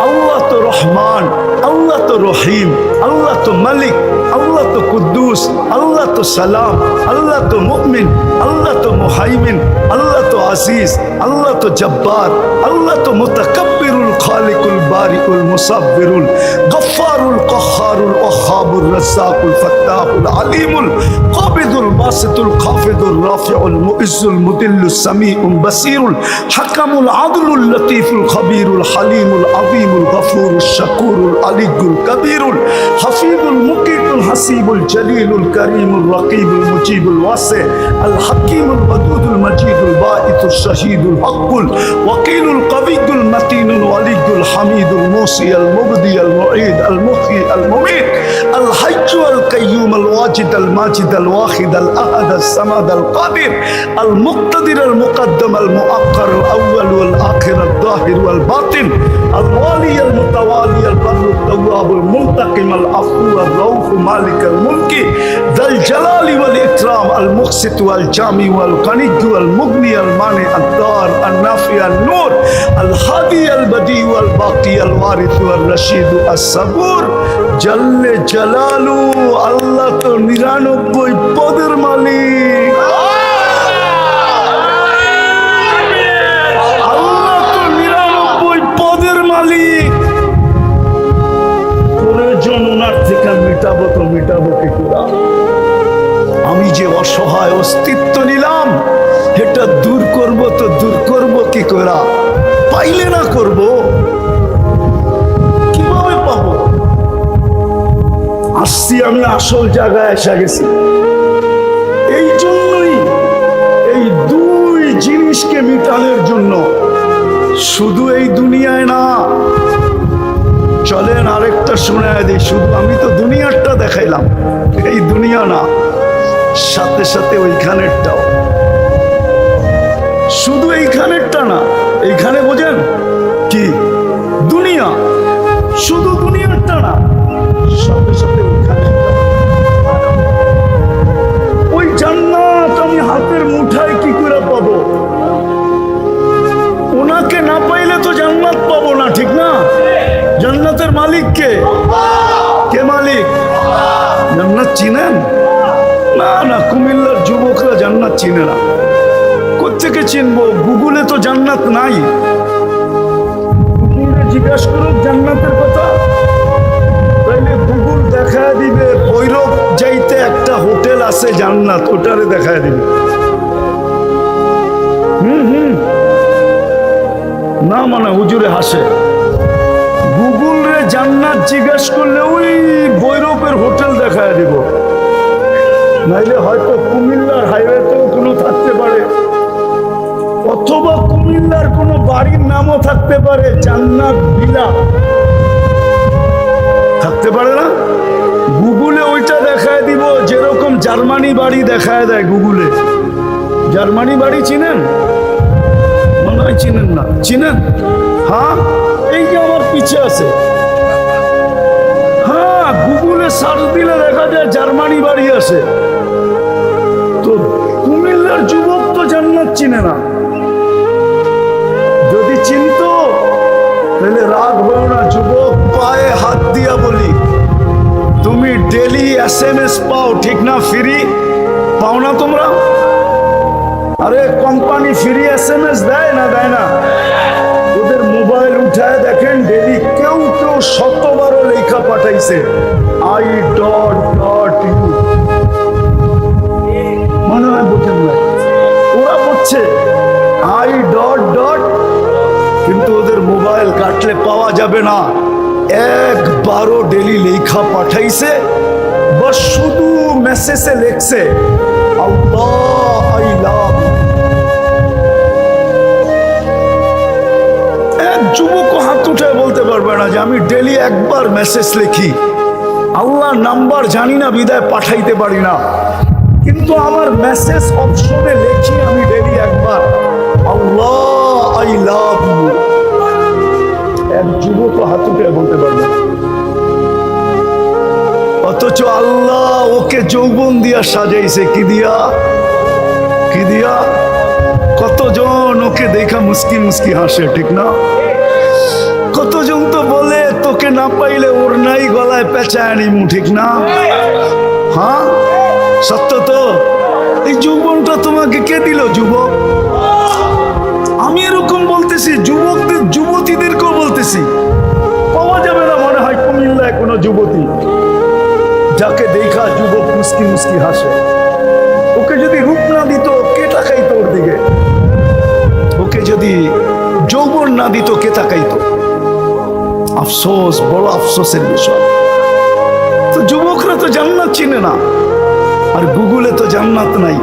আল্লাহ তো রহমান, আল্লাহ তো রহিম, আল্লাহ তো মালিক, আল্লাহ তো কুদ্দুস, আল্লাহ তো সালাম, আল্লাহ তো মুমিন, আল্লাহ তো মুহাইমিন, আল্লাহ তো আজিজ, আল্লাহ তো জব্বার, আল্লাহ তো মুতাকাব্বিরুল খালিকুল বারিকুল মুসাব্বিরুল গফফারুল কহ্হারুল ওয়াহ্হাবুর রাজ্জাকুল ফাত্তাহুল আলিমুল কাবিদুল বাসিতুল খাফিদুর রাফিউল মুইজ্জুল মুদিল্লুস সামিউল বাসিরুল হাকামুল আদলুল লতীফুল খবীরুল হালিমুল আযীমুল গফুরুশ শাকুরুল আলিয়্যুল কবীরুল হাফিজুল মুকিতুল হাসিবুল জলিলুল করিমুল রকিবুল মুজিবুল ওয়াসি আল হাকিমুল ওয়াদুদুল মজিদুল বাঈতুশ শাহীদুল হকুল ওয়াকিলুল কবিয়ুল মতিনুল ওয়ালিয়ুল হামিদুল মুসি আল মুবদি আল মুঈদ আল মুহয়ি আল মুমীত আল হাইয়্যু আল কাইয়্যুম আল ওয়াজিদ আল মাজিদ আল ওয়াহিদ আল আহাদ আল সামাদ আল কাদির আল মুক্তাদির আল মুকদ্দম আল মুআক্কার আল আউয়াল ওয়াল আখির আল যাহির ওয়াল বাতিন আল ওয়ালি আল মুতাওয়ালি আল বাররু التواب المنتقم العفو الرؤوف مالك الملك ذا الجلال والإكرام المقسط والجامع والغني والمغني المانع الدار النافع النور الهادي البديع والباقي الوارث والرشيد الصبور جل جلاله الله তো 99 পদের মালিক। আল্লাহ তো 99 পদের মালিক। ওনার থেকে মিটাবো তো মিটাবো কি করে? আমি যে অসহায় অস্তিত্ব নিলাম, এটা দূর করব তো দূর করব কি করে? পাইলে না করব, কিভাবে পাবো? আসছি আমি আসল জায়গায় এসে গেছি। এই জন্যই এই দুই জিনিসকে মিটানোর জন্য শুধু এই দুনিয়ায় না, চলেন আরেকটা শোনায় দিই। শুধু আমি তো দুনিয়ারটা দেখাইলাম, এই দুনিয়া না, সাথে সাথে ওইখানেরটাও। শুধু এইখানেরটা না, এইখানে বোঝেন কি দুনিয়া, শুধু দুনিয়ারটা না, সাথে সাথে ওইখানেরটা। ওই জান্নাত আমি হাতের চিনেন? না না, কুমিল্লার যুবকরা জান্নাত চিনে না। কোত্থেকে চিনবো? গুগলে তো জান্নাত নাই। গুগলে জিজ্ঞাসা করুক জান্নাতের কথা, তাইলে গুগল দেখা দিবে ভৈরব যাইতে একটা হোটেল আছে জান্নাত, ওটারে দেখা দিবে। না মানে হুজুরে হাসে। গুগল রে জান্নাত জিজ্ঞাসা করলে ওই ভৈরবের হোটেল দেখা দিব, নাইলে হয়তো কুমিল্লার হাইওয়েতেও কোনো থাকতে পারে, অথবা কুমিল্লার কোনো বাড়ির নামও থাকতে পারে, জান্নাত ভিলা থাকতে পারে না? গুগলে ওইটা দেখায় দিব, যেরকম জার্মানি বাড়ি দেখায় দেয় গুগলে। জার্মানি বাড়ি চিনেন? মনে হয় চিনেন না। চিনেন? হ্যাঁ, এই যে আমার পিছে আছে। হ্যাঁ, গুগলে সার্চ দিলে দেখা যায় জার্মানি বাড়ি আছে। তো কুমিল্লার যুবক তো জান্নাত চিনে না। যদি চিনতো তাহলে রাগ হও না যুবক, পায়ে হাত দিয়া বলি, তুমি ডেলি SMS পাও ঠিক না? ফ্রি পাও না তোমরা? আরে কোম্পানি ফ্রি SMS দেয় না? দেয় না? ওদের মোবাইল উঠায় দেখেন, ডেলি কেউ কেউ শতবারও লেখা পাঠাইছে I.U, মনে হয় বোঝেন না, ওরা বলছে I. কিন্তু ওদের মোবাইল কাটলে পাওয়া যাবে না। একবারও ডেলি লেখা পাঠাইছে, বস শুধু মেসেজে লেখছে আল্লাহ আই লাভ। এক যুবক হাত উঠায় বলতে পারবে না যে আমি ডেলি একবার মেসেজ লিখি, আল্লাহ নাম্বার জানি না বিদায় পাঠাইতে পারি না, কিন্তু আমার মেসেজ অপশনে লেখি আমি ডেলি একবার আল্লাহ আই লাভ ইউ। এক যুবক হাত উঠে বলতে পারবে, অথচ আল্লাহ ওকে যৌবন দিয়া সাজাইছে। কি দিয়া? কি দিয়া? কতজন ওকে দেখা মুস্কি মুস্কি হাসে, ঠিক না? কতজন তো বলে তোকে না পাইলে ওর নাই গলায় পেঁচায় নিমু, ঠিক না? হ্যাঁ, সত্য তো। এই যৌবনটা তোমাকে কে দিল যুবক? আমি এরকম বলতেছি, যুবকদের যুবতীদেরকেও বলতেছি, পাওয়া যাবে না মনে হয় কুমিল্লায় কোনো যুবতী যাকে দেখা যুবক মুস্কি মুস্কি হাসে। ওকে যদি রূপ না দিত কে তাকাইতো ওর দিকে? ওকে যদি যৌবন না দিত কে তাকাইতো? আফসোস, বড় আফসোসের বিষয়। তো যুবকরা তো জান্নাত চিনে না, আর গুগলে তো জান্নাত নাই।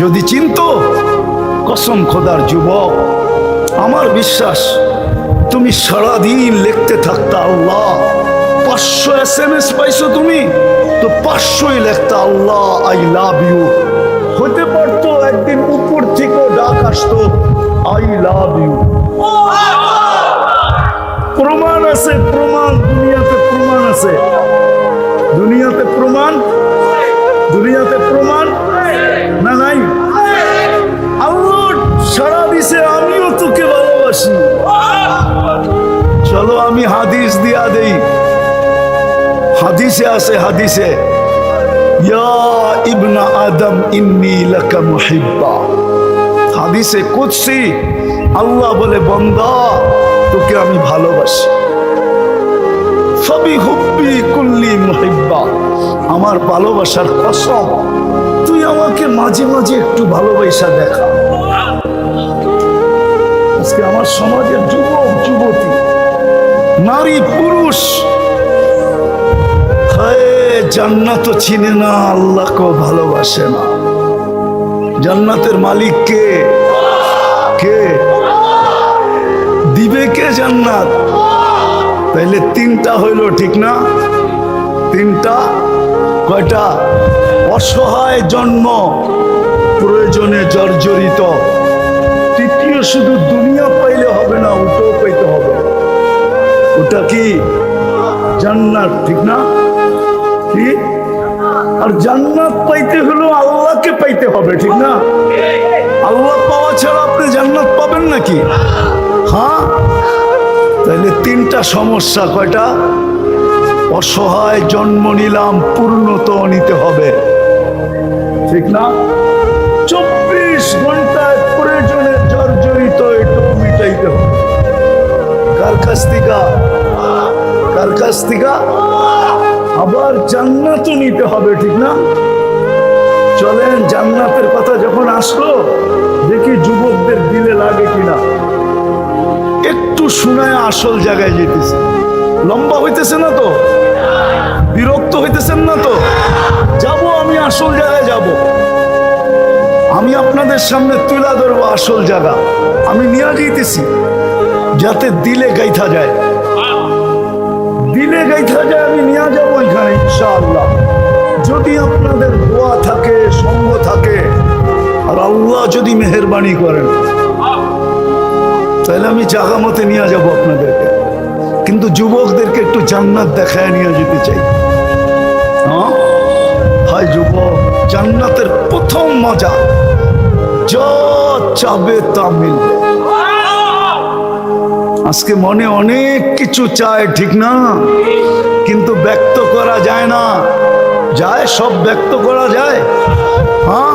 যদি চিনতো, কসম খোদার যুবক, আমার বিশ্বাস তুমি সারাদিন লিখতে থাকতা আল্লাহ। 500 SMS পাইছো তুমি, তো 500ই লিখতা আল্লাহ আই লাভ ইউ। হতে পারতো একদিন উপর থেকে ডাক আসতো আই লাভ ইউ। প্রমাণ আছে, প্রমাণ দুনিয়াতে, প্রমাণ আছে দুনিয়াতে, প্রমাণ দুনিয়াতে, প্রমাণ না নাই? আল্লাহ সারা দিছে আমিও তোকে ভালোবাসি। চলো আমি হাদিস দিয়া দেই। হাদিসে আছে, হাদিসে ইয়া ইবনা আদম ইন্নী লাকা মুহিব্বা। হাদিসে কুদসি আল্লাহ বলে, বান্দা তোকে আমি ভালোবাসি। ফাবি হুব্বি কুল্লি মুহিব্বা, আমার ভালোবাসার কসম তুই আমাকে মাঝে মাঝে একটু ভালোবাসা দেখা। আজকে আমার সমাজের যুবক যুবতী, নারী পুরুষ, জান্নাত চিনে না, আল্লাহকেও ভালোবাসে না। জান্নাতের মালিক কে? কে দিবে? কে জান্নাত? তাইলে তিনটা হইল, ঠিক না? তিনটা। কয়টা? অসহায় জন্ম, প্রয়োজনে জর্জরিত। তৃতীয়, শুধু দুনিয়া পাইলে হবে না, ওটাও পাইতে হবে। ওটা কি? জান্নাত, ঠিক না? কি? আর জান্নাত পাইতে হলো আল্লাহকে পাইতে হবে, ঠিক না? আল্লাহ পাওয়া ছাড়া আপনি জান্নাত পাবেন নাকি? হ্যাঁ, তাহলে তিনটা সমস্যা। কয়টা? অসহায় জন্ম নিলাম, পূর্ণত নিতে হবে, ঠিক না? 24 ঘন্টায় প্রয়োজনের জর্জরিত এটাও মিটাইতে হবে। কার কাছ থেকে? কার কাছ থেকে? আবার জান্নাতও নিতে হবে, ঠিক না? চলেন, জান্নাতের কথা যখন আসলো, দেখি যুবকদের দিলে লাগে কিনা। একটু শুনায় আসল জায়গায় যেতেছে। লম্বা হইতেছে না তো? বিরক্ত হইতেছেন না তো? যাব, আমি আসল জায়গায় যাব। আমি আপনাদের সামনে তুলে ধরবো আসল জায়গা। আমি নিয়ে যাইতেছি যাতে দিলে গাইথা যায়, দিলে গাইথা যায়। আমি নিয়ে যাবো ওইখানে ইনশাআল্লাহ, যদি আপনাদের দোয়া থাকে, সঙ্গ থাকে, আর আল্লাহ যদি মেহেরবানি করেন, তাহলে আমি জায়গা মতে নিয়ে যাবো আপনাদেরকে। কিন্তু যুবকদেরকে একটু জান্নাত দেখায় নিয়ে যেতে চাই। হ্যাঁ ভাই, যুবক, জান্নাতের প্রথম মজা, যা চাবে তা মিলবে। আজকে মনে অনেক কিছু চায়, ঠিক না? কিন্তু ব্যক্ত করা যায় না। যায়? সব ব্যক্ত করা যায়? হ্যাঁ,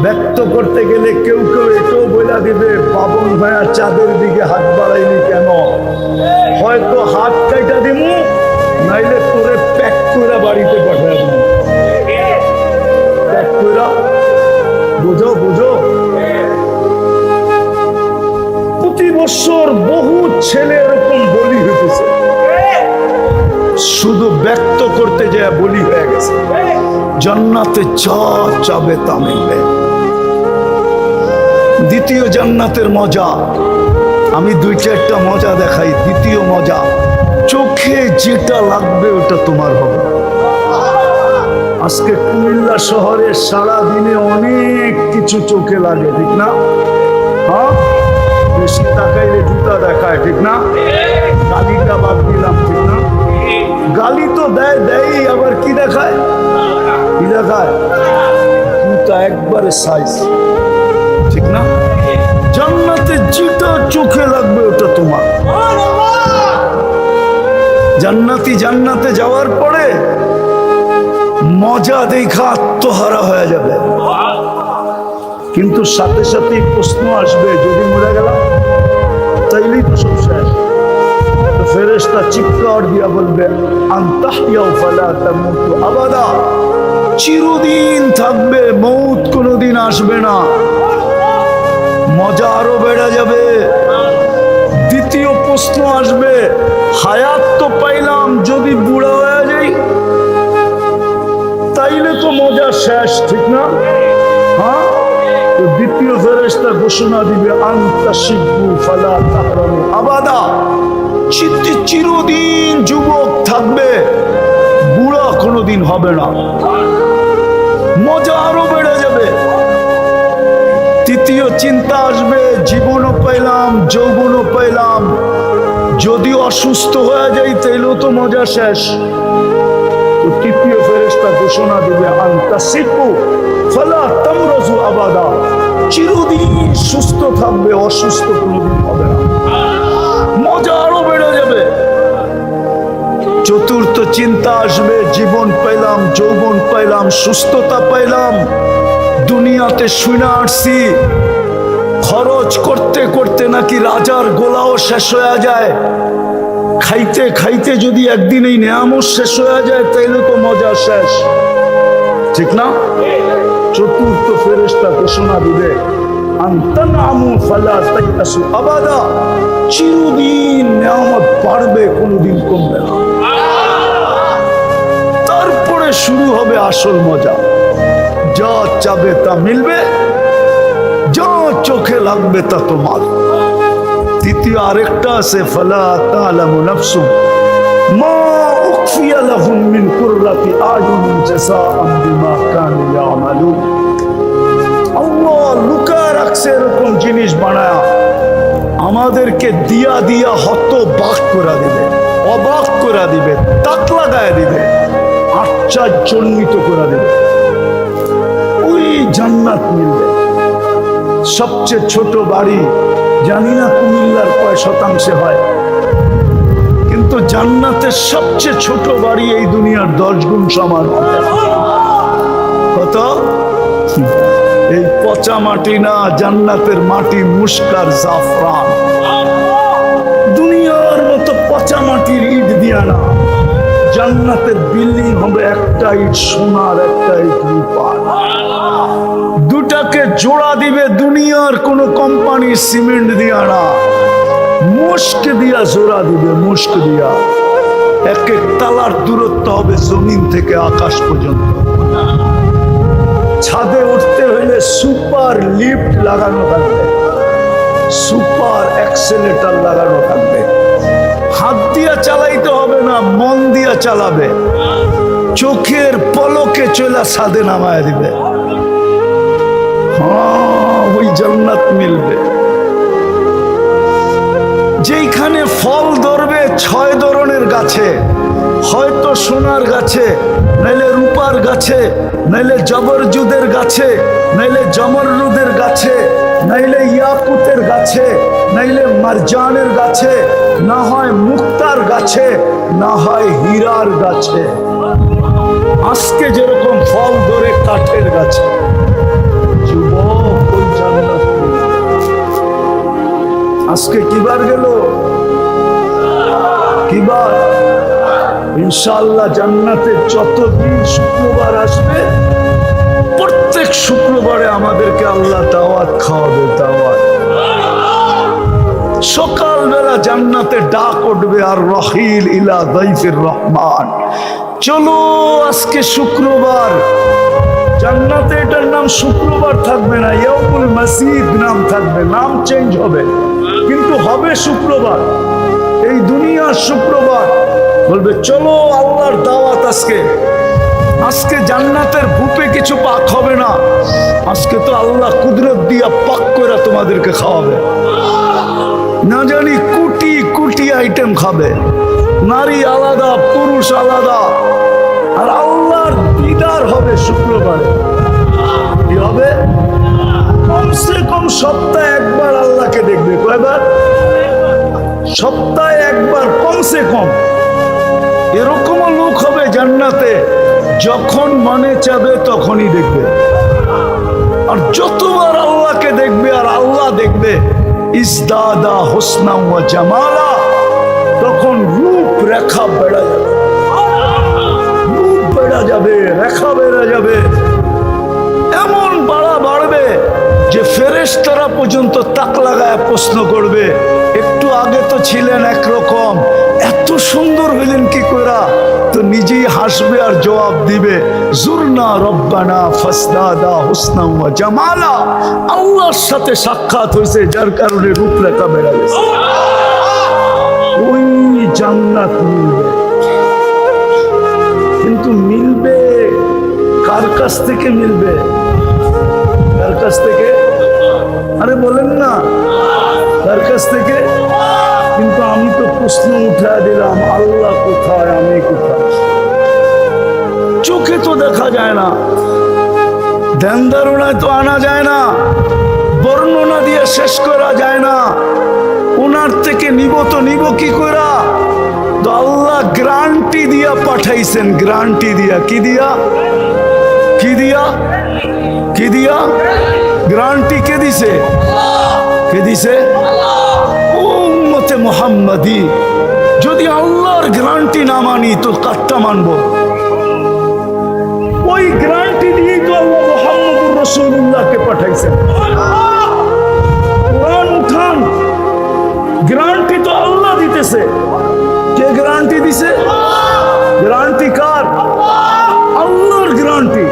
ব্যক্ত করতে গেলে কেউ কেউ এটাও বলে দিবে, বাবন ভাইয়া চাঁদের দিকে হাত বাড়াইনি কেন? হয়তো হাত কাইটা দিমু, নাইলে তোরে প্যাক করে বাড়িতে পাঠাই দিমু। প্যাক করে, বুঝো বুঝো। প্রতি বছর বহু ছেলে এরকম বলি হইতেছে, শুধু ব্যক্ত করতে যায় বলি হয়ে গেছে। জান্নাতে যা চাবে তা মিলবে। দ্বিতীয় জান্নাতের মজা, আমি 2-4টা মজা দেখাই। দ্বিতীয় মজা, চোখে যেটা লাগবে ওটা তোমার হবে। আজকে কুমিল্লা শহরে সারা দিনে অনেক কিছু চোখে লাগে, ঠিক না? হ্যাঁ, বেশি তাকাইলে জুতা দেখায়, ঠিক না? গালিটা বাদ দিলাম, ঠিক না? গালি তো দেয়, আবার কি দেখায়? কি দেখায়? জুতা একবারে সাইজ, ঠিক না? জান্নাতে যেটা চোখে লাগবে ওটা তোমার। জান্নাতে যাওয়ার পরে মজা দেখা আত্মহারা হয়ে যাবে, কিন্তু সাথে সাথে প্রশ্ন আসবে, যদি মরে গেলাম তাইলেই তো সব শেষ। ফেরেশতা চিৎকার দিয়া বলবে, আনতাহইয়া ফালা তামুতু আবাদা, চিরদিন থাকবে, মৌত কোনোদিন আসবে না। মজা আরো বেড়ে যাবে। দ্বিতীয় প্রশ্ন আসবে, হায়াত তো পাইলাম, যদি বুড়া হয়ে যাই তাইলে তো মজা শেষ, ঠিক না? হ্যাঁ, তো দ্বিতীয় ফেরেশতা ঘোষণা দিবে, আনতা শিবু ফালা তাহরামু আবাদা, চিরদিন যুবক থাকবে, বুড়া কোনোদিন হবে না। মজা আরো বেড়ে যাবে। তৃতীয় চিন্তা আসবে, জীবনও পাইলাম, যৌবনও পাইলাম, যদি অসুস্থ হয়ে যাই তাইলেও তো মজা শেষ। তো তৃতীয় ফেরেশতা ঘোষণা দিবে, আনতা সিফু ফালা তামরাজু আবাদা, চিরদিন সুস্থ থাকবে, অসুস্থ কোনোদিন হবে না। মজা আরো বেড়ে যাবে। চতুর্থ চিন্তা আসবে, জীবন পাইলাম, যৌবন পাইলাম, সুস্থতা পাইলাম, দুনিয়াতে শুনে আসছি খরচ করতে করতে নাকি রাজার গোলাও শেষ হয়ে যায়। খাইতে খাইতে যদি একদিন এই নেয়ামত শেষ হয়ে যায় তাইলে তো মজা শেষ, ঠিক না? চতুর্থ ফেরেশতা ঘোষণা দিবে, আনতানামু ফালা তাইয়াসু আবাদা, চিরদিন নেয়ামত বাড়বে, কোনোদিন কমবে না। তারপরে শুরু হবে আসল মজা, যা চাবে তা মিলবে, যা চোখে লাগবে তা তোমার। তৃতীয় আরেকটা আছে, ফালা তা'লামু নাফসুন মা উখফিয়া লাহুম মিন কুররাতি আয়ুনিন জাযাআন বিমা কানু ইয়ামালুন। আল্লাহ লুকায় রাখছে এরকম জিনিস বানায়া, আমাদেরকে দিয়া দিয়া হতবাক করে দিবে, অবাক করে দিবে, তাক লাগায় দিবে, আশ্চর্যান্বিত করে দিবে। ওই জান্নাত মিলবে। সবচেয়ে ছোট বাড়ি, জানি না কুমিল্লার কয় শতাংশে হয়, কিন্তু জান্নাতের সবচেয়ে ছোট বাড়ি এই দুনিয়ার 10 গুণ সমান। কত? এই পচা মাটি না, জান্নাতের মাটি মুস্কার জাফরান। দুনিয়ার মতো পচা মাটির ইট দিয়া না, জান্নাতের বিল্ডিং হবে একটা ইট সোনার, একটা ইট রূপার। দুটাকে জোড়া দিবে দুনিয়ার কোন কোম্পানি সিমেন্ট দিয়া না, মুস্ক দিয়া জোড়া দিবে, মুস্ক দিয়া। এক এক তালার দূরত্ব হবে জমিন থেকে আকাশ পর্যন্ত। ছাদে উঠতে হলে সুপার লিফট লাগানো থাকবে, সুপার অ্যাক্সেলেটর লাগানো থাকবে। হাত দিয়া চালাইতে হবে না, মন দিয়া চালাবে। চোখের পলকে চলা ছাদে নামায় দিবে। ওই জান্নাত মিলবে যেখানে ফল ধরবে 6 ধরনের গাছে, হয়তো সোনার গাছে, নাইলে রূপার গাছে, নাইলে জবরজুদের গাছে, নাইলে জমরুদের গাছে, নাইলে ইয়াকুতের গাছে, নাইলে মারজানের গাছে, না হয় মুক্তার গাছে, না হয় হীরার গাছে। আজকে যেরকম ফল ধরে কাঠের গাছে। যুবক, ওই জান্নাত আজকে কিবার গেল? কিবার? ইনশাআল্লাহ জান্নাতে যতদিন শুক্রবার আসবে, প্রত্যেক শুক্রবারে আমাদেরকে আল্লাহ দাওয়াত খাওয়াবে, দাওয়াত। সকালবেলা জান্নাতে ডাক উঠবে, আর রহিল ইলা দাইফির রহমান, চলো আজকে শুক্রবার। জান্নাতে এটার নাম শুক্রবার থাকবে না, ইয়াউমুল মাসিদ নাম থাকবে, নাম চেঞ্জ হবে, কিন্তু হবে শুক্রবার। এই দুনিয়ার শুক্রবার বলবে চলো আল্লাহর দাওয়াত আজকে। আজকে জান্নাতের ভূপে কিছু পাক হবে না, আজকে তো আল্লাহ কুদরত দিয়া পাক করে তোমাদেরকে খাওয়াবে। না জানি কোটি কোটি আইটেম খাবে, নারী আলাদা, পুরুষ আলাদা। আর আল্লাহর দিদার হবে শুক্রবারে। কি হবে? কমসে কম সপ্তাহে একবার আল্লাহকে দেখবে। কয়বার? সপ্তাহে একবার কমসে কম। এরকমও লোক হবে জান্নাতে, যখন মনে চাবে তখনই দেখবে। আর যতবার আল্লাহকে দেখবে আর আল্লাহ দেখবে, ইজদাদা হুসনা ওয়া জামালা, তখন রূপ রেখা বেড়ে যাবে, রূপ বেড়ে যাবে, রেখা বেড়ে যাবে। এমন বাড়া বাড়বে যে ফেরেশতারা পর্যন্ত তাক লাগায় প্রশ্ন করবে, একটু আগে তো ছিলেন একরকম, এত সুন্দর হইলেন কি কইরা? তো নিজেই হাসবে আর জবাব দিবে, জুরনা রব্বানা ফাসদাদা হুসনা ওয়া জামালা। আল্লাহর সাথে সাক্ষাৎ হয়েছে, যার কারণে রূপরেখা বেড়ে গেছে। ওই জান্নাত মিলবে, কিন্তু মিলবে কার কাছ থেকে মিলবে? কার কাছ থেকে? আরে বলেন না, কার কাছ থেকে? কিন্তু আমি তো প্রশ্ন উঠায় দিলাম, আল্লাহ কোথায়, আমি কোথায়? চোখে তো দেখা যায় না, ধ্যান ধারণায় তো আনা যায় না, বর্ণনা দিয়ে শেষ করা যায় না। ওনার থেকে নিব তো নিব কি করা? তো আল্লাহ গ্যারান্টি দিয়া পাঠাইছেন, গ্যারান্টি দিয়া। কি দিয়া? কি দিয়া? কি দিয়া? গ্যারান্টি কে দিছে? কে দিছে? উম্মতে মুহাম্মাদি। যদি আল্লাহর গ্যারান্টি না মানি তো কাটটা মানবো? ওই গ্যারান্টি দিয়েই তো আল্লাহ মুহাম্মদুর রাসূলুল্লাহকে পাঠাইছেন। কোরআন উঠান, গ্যারান্টি তো আল্লাহ দিতেছে। কে গ্যারান্টি দিছে? গ্যারান্টি কার? আল্লাহর গ্যারান্টি।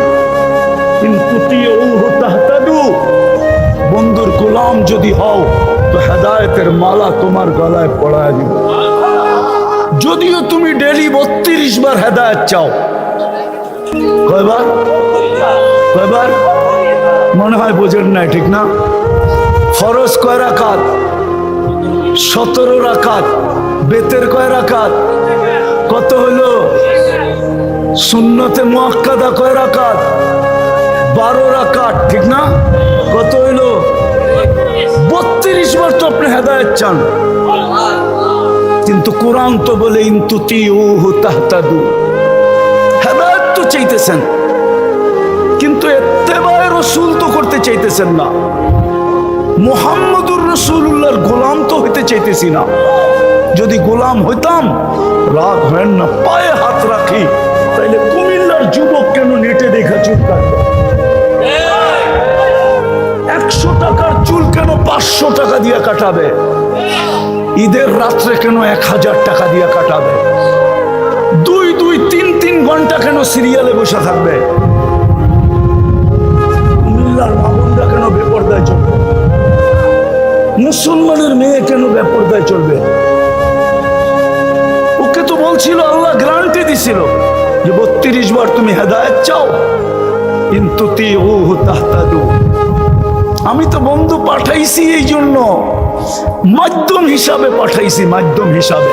বন্ধুর গোলাম যদি হও তো হেদায়েতের মালা তোমার গলায় পড়ায় দিব। যদিও তুমি ডেলি 32 বার হেদায়েত চাও। কয়বার? কয়বার? মনে হয় বোঝেন নাই, ঠিক না? ফরজ কয় রাকাত? 17 রাকাত। বেতের কয় রাকাত? কত হলো? সুন্নতে মুআক্কাদা কয় রাকাত? 12 রাকাত, ঠিক না? কত হইলো? 32 বার তো আপনি হেদায়েত চান। কিন্তু কোরআন তো বলে ইনতুতিউহু তাহতাদু, হেদায়েত তো চাইতেছেন, কিন্তু ইত্তেবায়ে রাসূল তো করতে চাইতেছেন না। মুহাম্মদুর রাসূলুল্লাহর গোলাম তো হইতে চাইতেছি না। যদি গোলাম হইতাম, রাগ হয় না, পায়ে হাত রাখি, তাইলে কুমিল্লার যুবক কেন নেটে দেখা চুল কাটবে? 100 টাকার চুল কেন 500 টাকা দিয়ে কাটাবে? ঈদের রাত্রে কেন 1000 টাকা দিয়ে কাটাবে? 2-3 ঘন্টা কেন সিরিয়ালে বসে থাকবে? কুমিল্লার মামুনরা কেন বেপরদায় চলবে? মুসলমানের মেয়ে কেন বেপরদায় চলবে? ওকে তো বলছিল, আল্লাহ গ্যারান্টি দিছিল যে 32 বার তুমি হেদায়েত চাও, ইনতুতিউহু তাহতাদু। আমি তো বন্ধু পাঠাইছি এই জন্য, মাধ্যম হিসাবে পাঠাইছি, মাধ্যম হিসাবে।